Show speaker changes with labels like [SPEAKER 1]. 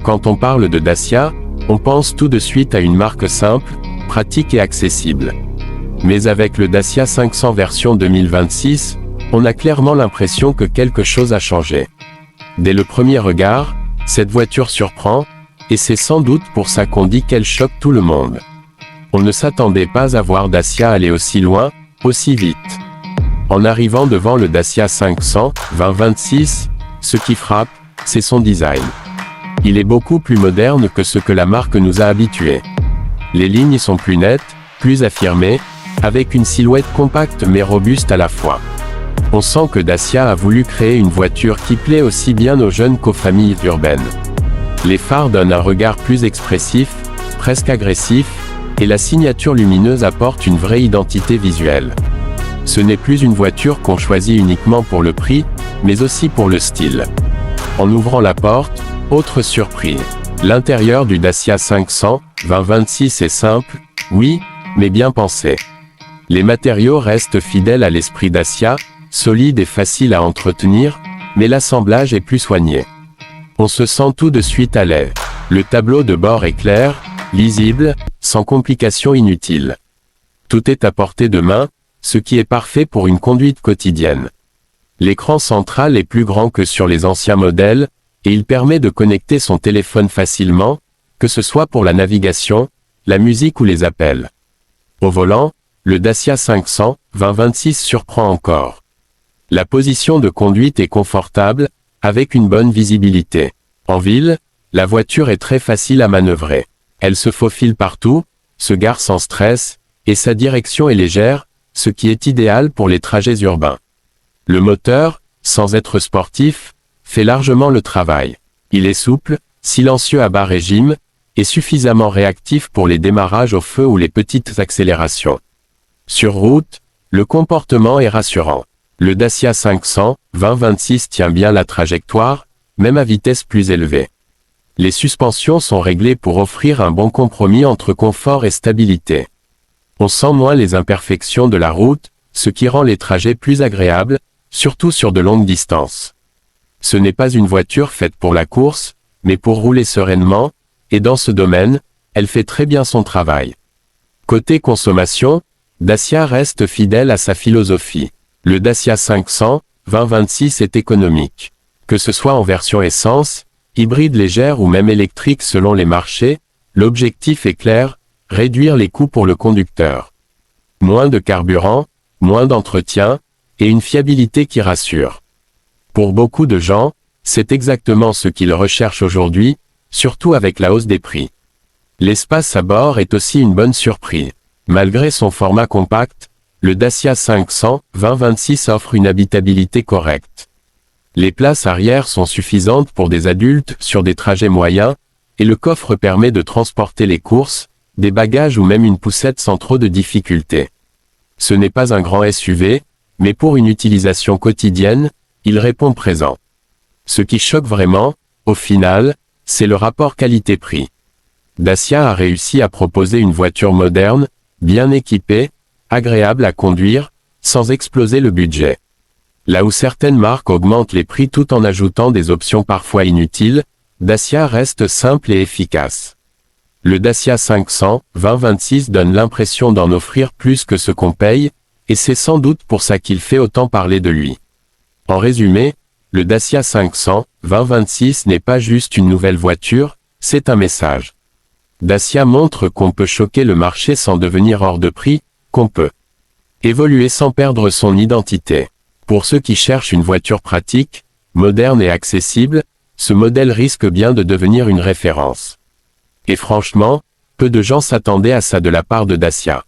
[SPEAKER 1] Quand on parle de Dacia, on pense tout de suite à une marque simple, pratique et accessible. Mais avec le Dacia 500 version 2026, on a clairement l'impression que quelque chose a changé. Dès le premier regard, cette voiture surprend, et c'est sans doute pour ça qu'on dit qu'elle choque tout le monde. On ne s'attendait pas à voir Dacia aller aussi loin, aussi vite. En arrivant devant le Dacia 500 2026, ce qui frappe, c'est son design. Il est beaucoup plus moderne que ce que la marque nous a habitués. Les lignes sont plus nettes, plus affirmées, avec une silhouette compacte mais robuste à la fois. On sent que Dacia a voulu créer une voiture qui plaît aussi bien aux jeunes qu'aux familles urbaines. Les phares donnent un regard plus expressif, presque agressif, et la signature lumineuse apporte une vraie identité visuelle. Ce n'est plus une voiture qu'on choisit uniquement pour le prix, mais aussi pour le style. En ouvrant la porte, autre surprise. L'intérieur du Dacia 500 2026 est simple, oui, mais bien pensé. Les matériaux restent fidèles à l'esprit Dacia, solides et faciles à entretenir, mais l'assemblage est plus soigné. On se sent tout de suite à l'aise. Le tableau de bord est clair, lisible, sans complications inutiles. Tout est à portée de main, ce qui est parfait pour une conduite quotidienne. L'écran central est plus grand que sur les anciens modèles, et il permet de connecter son téléphone facilement, que ce soit pour la navigation, la musique ou les appels. Au volant, le Dacia 500 2026 surprend encore. La position de conduite est confortable, avec une bonne visibilité. En ville, la voiture est très facile à manœuvrer. Elle se faufile partout, se gare sans stress, et sa direction est légère, ce qui est idéal pour les trajets urbains. Le moteur, sans être sportif, fait largement le travail. Il est souple, silencieux à bas régime, et suffisamment réactif pour les démarrages au feu ou les petites accélérations. Sur route, le comportement est rassurant. Le Dacia 500 2026 tient bien la trajectoire, même à vitesse plus élevée. Les suspensions sont réglées pour offrir un bon compromis entre confort et stabilité. On sent moins les imperfections de la route, ce qui rend les trajets plus agréables, surtout sur de longues distances. Ce n'est pas une voiture faite pour la course, mais pour rouler sereinement, et dans ce domaine, elle fait très bien son travail. Côté consommation, Dacia reste fidèle à sa philosophie. Le Dacia 500 2026 est économique. Que ce soit en version essence, hybride légère ou même électrique selon les marchés, l'objectif est clair, réduire les coûts pour le conducteur. Moins de carburant, moins d'entretien, et une fiabilité qui rassure. Pour beaucoup de gens, c'est exactement ce qu'ils recherchent aujourd'hui, surtout avec la hausse des prix. L'espace à bord est aussi une bonne surprise. Malgré son format compact, le Dacia 500 2026 offre une habitabilité correcte. Les places arrière sont suffisantes pour des adultes sur des trajets moyens, et le coffre permet de transporter les courses, des bagages ou même une poussette sans trop de difficultés. Ce n'est pas un grand SUV, mais pour une utilisation quotidienne, il répond présent. Ce qui choque vraiment, au final, c'est le rapport qualité-prix. Dacia a réussi à proposer une voiture moderne, bien équipée, agréable à conduire, sans exploser le budget. Là où certaines marques augmentent les prix tout en ajoutant des options parfois inutiles, Dacia reste simple et efficace. Le Dacia 500 2026 donne l'impression d'en offrir plus que ce qu'on paye, et c'est sans doute pour ça qu'il fait autant parler de lui. En résumé, le Dacia 500 2026 n'est pas juste une nouvelle voiture, c'est un message. Dacia montre qu'on peut choquer le marché sans devenir hors de prix, qu'on peut évoluer sans perdre son identité. Pour ceux qui cherchent une voiture pratique, moderne et accessible, ce modèle risque bien de devenir une référence. Et franchement, peu de gens s'attendaient à ça de la part de Dacia.